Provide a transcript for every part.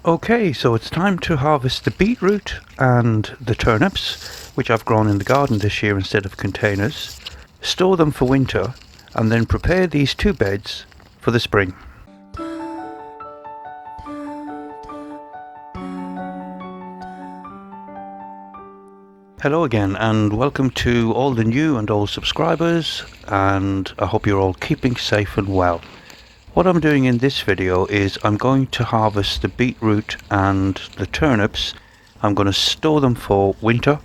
Okay, so it's time to harvest the beetroot and the turnips, which I've grown in the garden this year instead of containers, store them for winter, and then prepare these two beds for the spring. Hello again, and welcome to all the new and old subscribers, and I hope you're all keeping safe and well. What I'm doing in this video is I'm going to harvest the beetroot and the turnips. I'm going to store them for winter,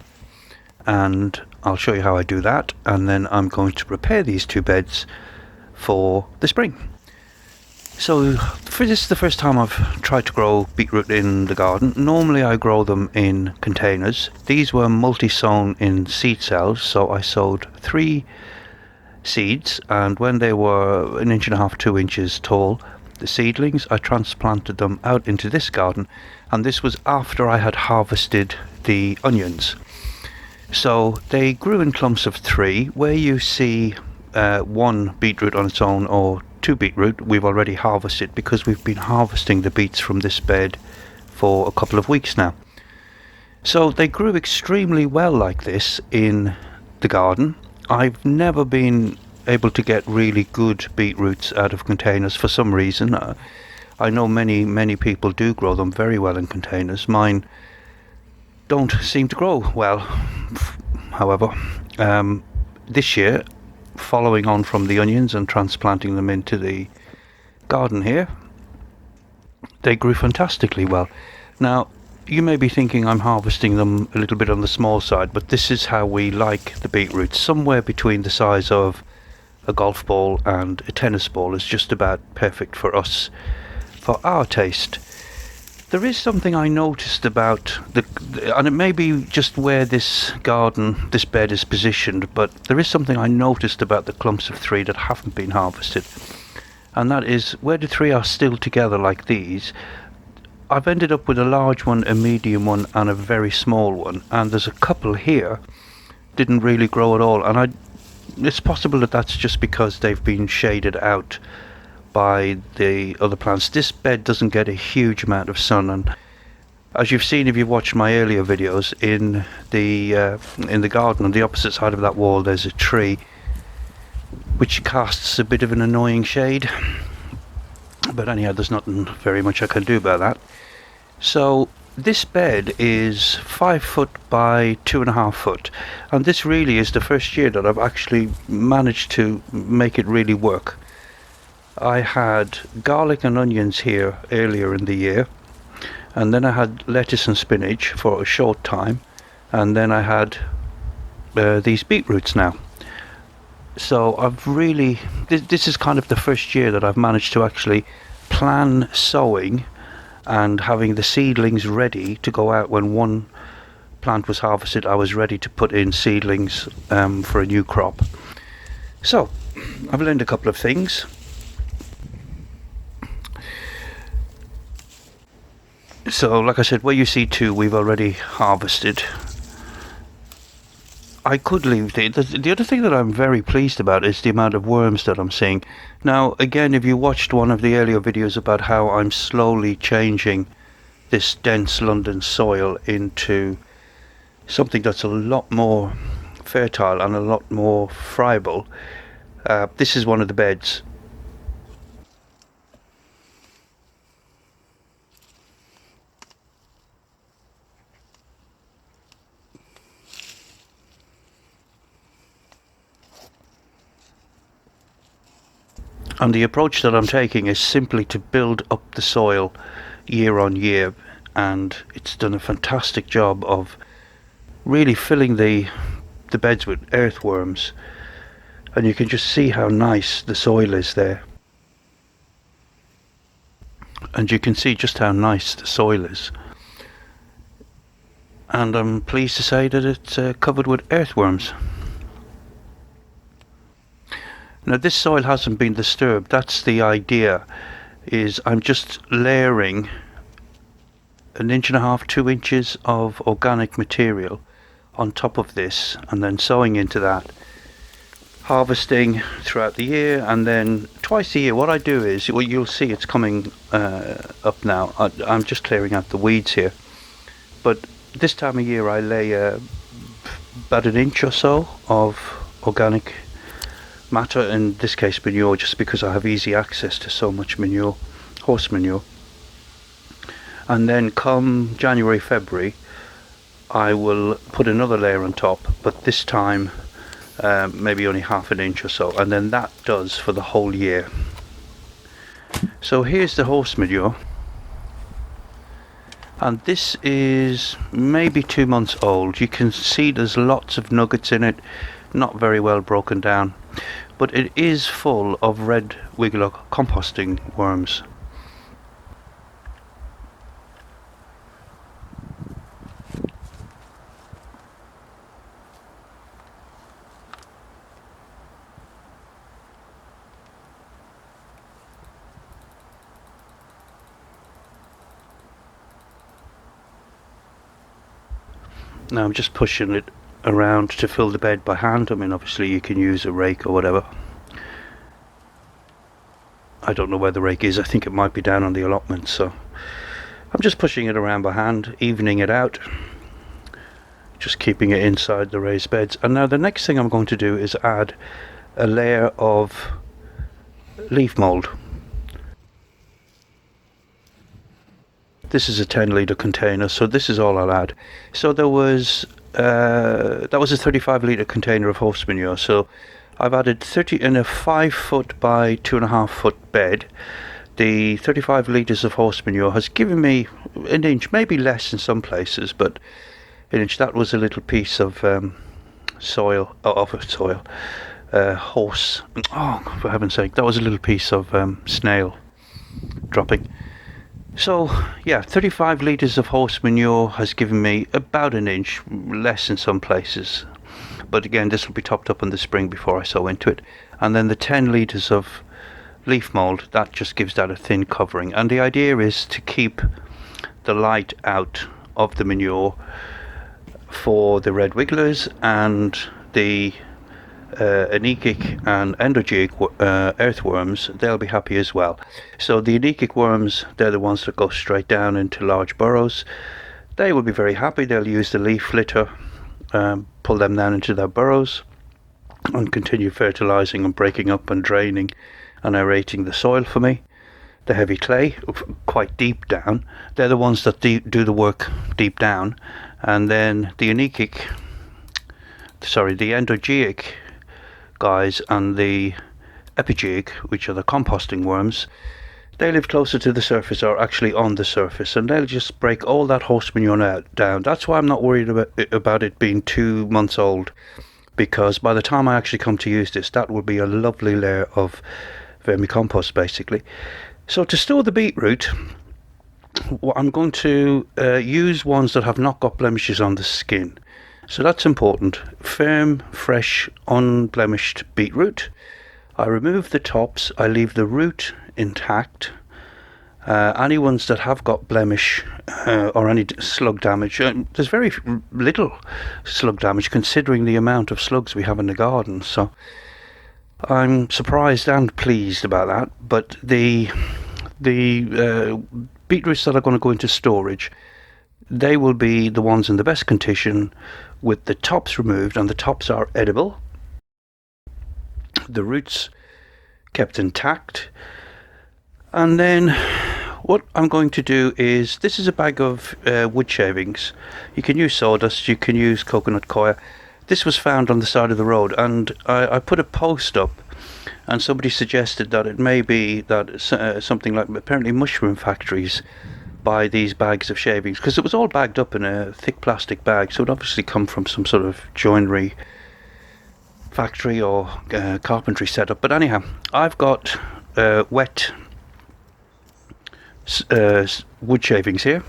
and I'll show you how I do that, and then I'm going to prepare these two beds for the spring. So this is the first time I've tried to grow beetroot in the garden. Normally I grow them in containers. These were multi-sown in seed cells, so I sowed 3 seeds, and when they were 1.5 inches, 2 inches tall, the seedlings, I transplanted them out into this garden, and this was after I had harvested the onions. So they grew in clumps of 3. Where you see 1 beetroot on its own or 2 beetroot, we've already harvested, because we've been harvesting the beets from this bed for a couple of weeks now. So they grew extremely well like this in the garden. I've never been able to get really good beetroots out of containers for some reason. I know many people do grow them very well in containers. Mine don't seem to grow well. However, this year, following on from the onions and transplanting them into the garden here, they grew fantastically well. Now, you may be thinking I'm harvesting them a little bit on the small side, but this is how we like the beetroots. Somewhere between the size of a golf ball and a tennis ball is just about perfect for us, for our taste. There is something I noticed about and it may be just where this bed is positioned, but there is something I noticed about the clumps of 3 that haven't been harvested, and that is where the 3 are still together like these. I've ended up with a large one, a medium one, and a very small one, and there's a couple here didn't really grow at all, and it's possible that that's just because they've been shaded out by the other plants. This bed doesn't get a huge amount of sun, and as you've seen if you've watched my earlier videos, in the garden on the opposite side of that wall there's a tree which casts a bit of an annoying shade, but anyhow, there's nothing very much I can do about that. So this bed is 5 foot by 2.5 foot, and this really is the first year that I've actually managed to make it really work. I had garlic and onions here earlier in the year, and then I had lettuce and spinach for a short time, and then I had these beetroots now. So I've really, this is kind of the first year that I've managed to actually plan sowing and having the seedlings ready to go out. When one plant was harvested, I was ready to put in seedlings for a new crop. So I've learned a couple of things. So like I said, where you see 2, we've already harvested. I could leave the other thing that I'm very pleased about is the amount of worms that I'm seeing. Now again, if you watched one of the earlier videos about how I'm slowly changing this dense London soil into something that's a lot more fertile and a lot more friable, this is one of the beds. And the approach that I'm taking is simply to build up the soil year on year, and it's done a fantastic job of really filling the beds with earthworms, and you can just see how nice the soil is there. And you can see just how nice the soil is. And I'm pleased to say that it's covered with earthworms. Now this soil hasn't been disturbed. That's the idea, is I'm just layering 1.5 inches, 2 inches of organic material on top of this, and then sowing into that. harvesting throughout the year, and then twice a year what I do is, well, you'll see it's coming up now. I'm just clearing out the weeds here, but this time of year I lay about an inch or so of organic matter, in this case manure, just because I have easy access to so much manure, horse manure. And then come January, February, I will put another layer on top, but this time maybe only half an inch or so, and then that does for the whole year. So here's the horse manure, and this is maybe 2 months old. You can see there's lots of nuggets in it, not very well broken down, but it is full of red wiggler composting worms. Now I'm just pushing it around to fill the bed by hand. I mean, obviously you can use a rake or whatever. I don't know where the rake is. I think it might be down on the allotment, so I'm just pushing it around by hand, evening it out, just keeping it inside the raised beds. And now the next thing I'm going to do is add a layer of leaf mould. This is a 10-litre container, so this is all I'll add. So there was that was a 35-litre container of horse manure, so I've added 30 in a 5-foot by 2.5-foot bed. The 35 litres of horse manure has given me an inch, maybe less in some places, but an inch. That was a little piece of horse. Oh, for heaven's sake, that was a little piece of snail dropping. So yeah, 35 litres of horse manure has given me about an inch, less in some places. But again, this will be topped up in the spring before I sow into it. And then the 10 litres of leaf mould, that just gives that a thin covering. And the idea is to keep the light out of the manure for the red wigglers and the anecic and endogeeic earthworms. They'll be happy as well. So the anecic worms, they're the ones that go straight down into large burrows. They will be very happy. They'll use the leaf litter, pull them down into their burrows, and continue fertilizing and breaking up and draining and aerating the soil for me. The heavy clay, quite deep down, they're the ones that do the work deep down. And then the endogeeic guys and the epigeic, which are the composting worms, they live closer to the surface, or actually on the surface, and they'll just break all that horse manure down. That's why I'm not worried about it being 2 months old, because by the time I actually come to use this, that will be a lovely layer of vermicompost basically. So to store the beetroot, I'm going to use ones that have not got blemishes on the skin. So that's important. Firm, fresh, unblemished beetroot. I remove the tops, I leave the root intact. Any ones that have got blemish or any slug damage, there's very little slug damage considering the amount of slugs we have in the garden, so I'm surprised and pleased about that. But the beetroots that are going to go into storage, they will be the ones in the best condition with the tops removed, and the tops are edible, the roots kept intact. And then what I'm going to do is, this is a bag of wood shavings. You can use sawdust, you can use coconut coir. This was found on the side of the road, and I put a post up, and somebody suggested that it may be that something like, apparently mushroom factories buy these bags of shavings, because it was all bagged up in a thick plastic bag, so it obviously come from some sort of joinery factory or carpentry setup. But anyhow, I've got wet wood shavings here,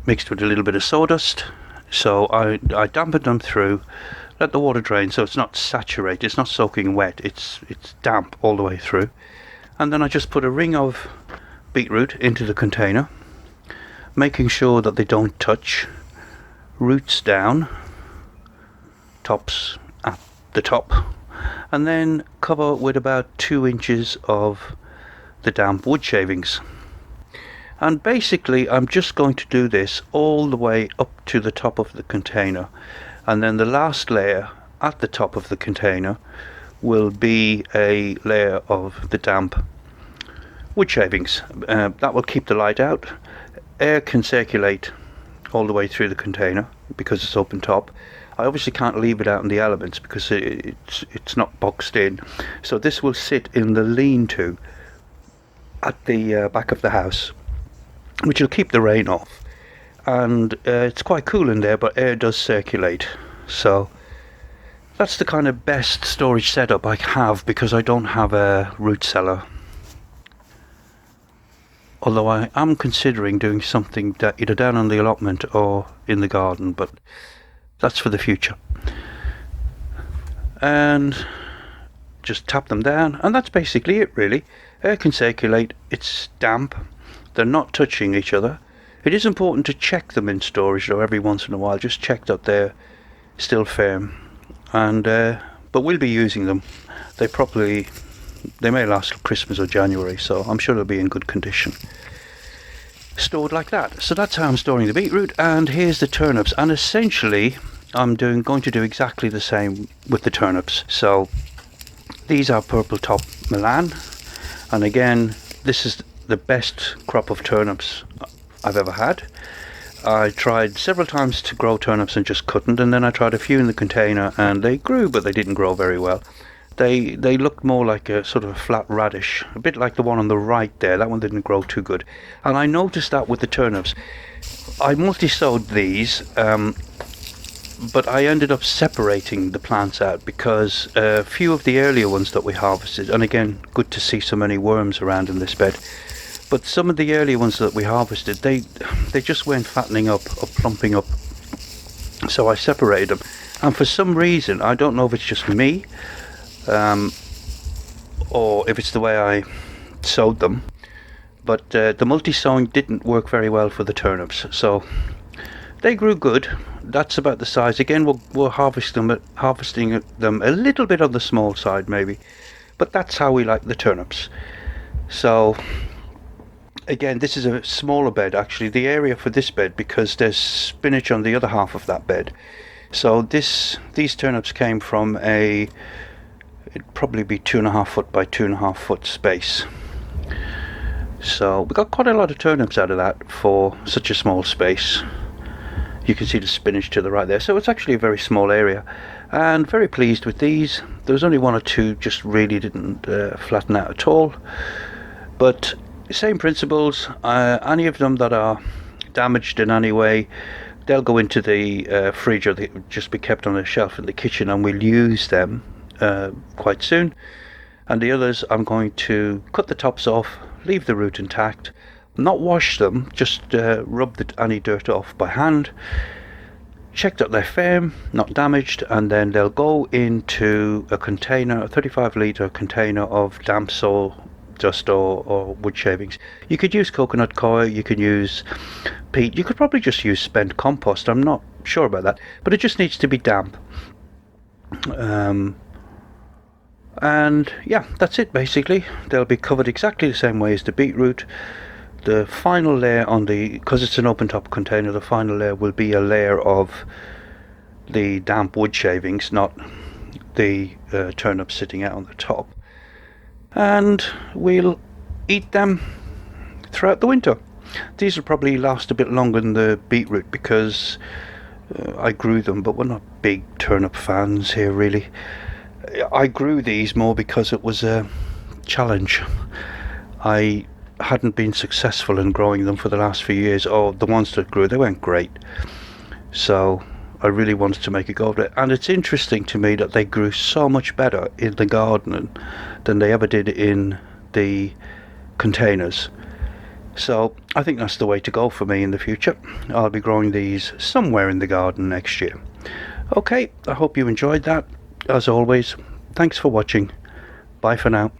mixed with a little bit of sawdust. So I dampened them through, let the water drain so it's not saturated, it's not soaking wet, it's damp all the way through. And then I just put a ring of beetroot into the container, making sure that they don't touch, roots down, tops at the top, and then cover with about 2 inches of the damp wood shavings. And basically I'm just going to do this all the way up to the top of the container, and then the last layer at the top of the container will be a layer of the damp wood shavings. That will keep the light out. Air can circulate all the way through the container because it's open top. I obviously can't leave it out in the elements because it's not boxed in, so this will sit in the lean-to at the back of the house, which will keep the rain off. And it's quite cool in there, but air does circulate. So that's the kind of best storage setup I have, because I don't have a root cellar. Although I am considering doing something either down on the allotment or in the garden, but that's for the future. And just tap them down, and that's basically it really. Air can circulate, it's damp, they're not touching each other. It is important to check them in storage though every once in a while, just check that they're still firm. And but we'll be using them. They may last till Christmas or January, so I'm sure they'll be in good condition, stored like that. So that's how I'm storing the beetroot. And here's the turnips, and essentially I'm going to do exactly the same with the turnips. So these are purple top Milan, and again this is the best crop of turnips I've ever had. I tried several times to grow turnips and just couldn't, and then I tried a few in the container and they grew, but they didn't grow very well. They looked more like a sort of a flat radish, a bit like the one on the right there. That one didn't grow too good, and I noticed that with the turnips. I multi-sowed these, but I ended up separating the plants out because a few of the earlier ones that we harvested, and again good to see so many worms around in this bed, but some of the earlier ones that we harvested, they just weren't fattening up or plumping up, so I separated them. And for some reason, I don't know if it's just me or if it's the way I sowed them, but the multi-sowing didn't work very well for the turnips. So they grew good. That's about the size. Again, we're harvesting them a little bit on the small side maybe, but that's how we like the turnips. So again, this is a smaller bed actually, the area for this bed, because there's spinach on the other half of that bed. So these turnips came from it'd probably be 2.5 foot by 2.5 foot space. So we got quite a lot of turnips out of that for such a small space. You can see the spinach to the right there, so it's actually a very small area, and very pleased with these. There was only one or two just really didn't flatten out at all, but same principles. Any of them that are damaged in any way, they'll go into the fridge, or they'll just be kept on a shelf in the kitchen, and we'll use them quite soon. And the others, I'm going to cut the tops off, leave the root intact, not wash them, just rub any dirt off by hand, check that they're firm, not damaged, and then they'll go into a container, a 35 litre container of damp soil dust or wood shavings. You could use coconut coir, you can use peat, you could probably just use spent compost, I'm not sure about that, but it just needs to be damp. And yeah, that's it basically. They'll be covered exactly the same way as the beetroot. The final layer because it's an open top container, the final layer will be a layer of the damp wood shavings, not the turnips sitting out on the top. And we'll eat them throughout the winter. These will probably last a bit longer than the beetroot because I grew them, but we're not big turnip fans here really. I grew these more because it was a challenge. I hadn't been successful in growing them for the last few years, or the ones that grew, they weren't great, so I really wanted to make a go of it. And it's interesting to me that they grew so much better in the garden than they ever did in the containers. So I think that's the way to go for me in the future. I'll be growing these somewhere in the garden next year. Okay, I hope you enjoyed that. As always, thanks for watching. Bye for now.